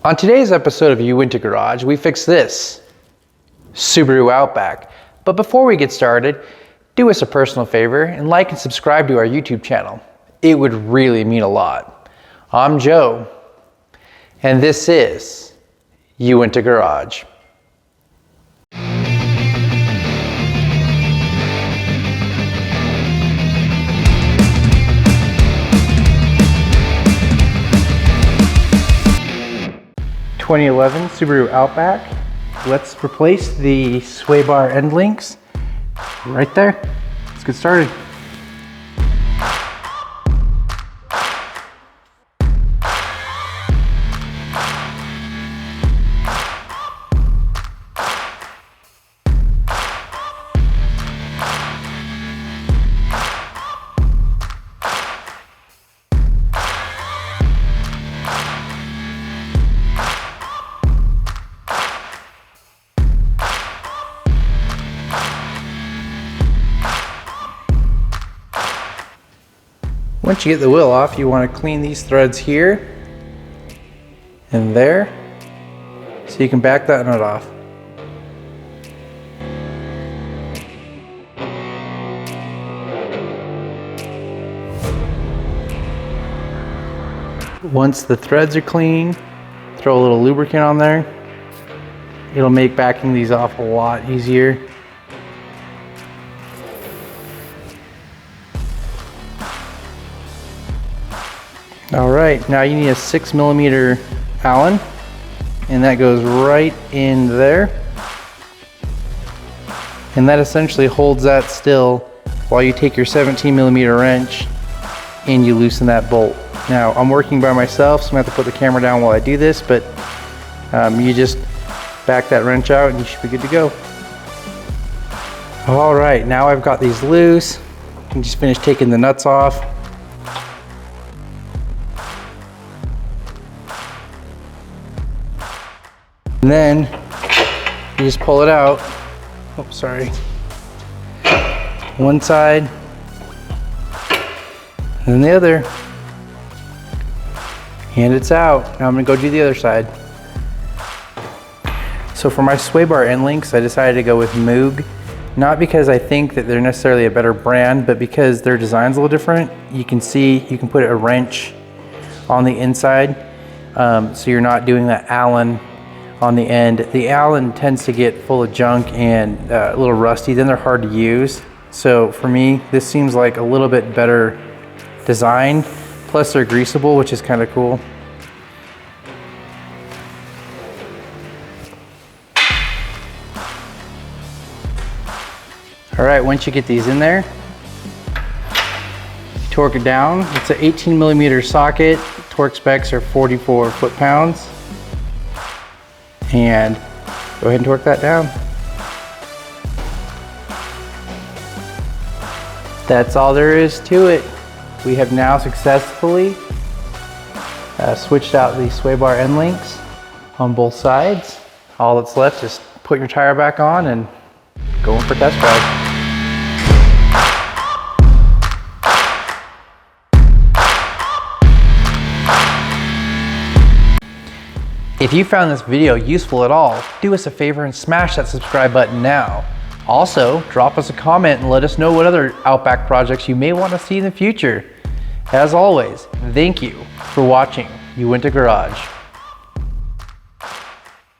On today's episode of uintagarage, we fix this Subaru Outback. But before we get started, do us a personal favor and like and subscribe to our YouTube channel. It would really mean a lot. I'm Joe, and this is uintagarage. ...2011 Subaru Outback. Let's replace the sway bar end links right there. Let's get started. Once you get the wheel off, you want to clean these threads here and there so you can back that nut off. Once the threads are clean, throw a little lubricant on there. It'll make backing these off a lot easier. All right, now you need a 6mm Allen, and that goes right in there. And that essentially holds that still while you take your 17mm wrench and you loosen that bolt. Now, I'm working by myself, so I'm gonna have to put the camera down while I do this, but you just back that wrench out and you should be good to go. All right, now I've got these loose. I can just finish taking the nuts off. And then you just pull it out. Oh, sorry. One side, and then the other. And it's out. Now I'm gonna go do the other side. So for my sway bar end links, I decided to go with Moog. Not because I think that they're necessarily a better brand, but because their design's a little different. You can see, you can put a wrench on the inside, so you're not doing that Allen on the end. The Allen tends to get full of junk and a little rusty, then they're hard to use. So for me, this seems like a little bit better design. Plus they're greasable, which is kind of cool. All right, once you get these in there, torque it down. It's an 18mm socket. Torque specs are 44 foot-pounds. And go ahead and torque that down. That's all there is to it. We have now successfully switched out the sway bar end links on both sides. All that's left is put your tire back on and go in for test drive. If you found this video useful at all, do us a favor and smash that subscribe button now. Also, drop us a comment and let us know what other Outback projects you may want to see in the future. As always, thank you for watching uintagarage.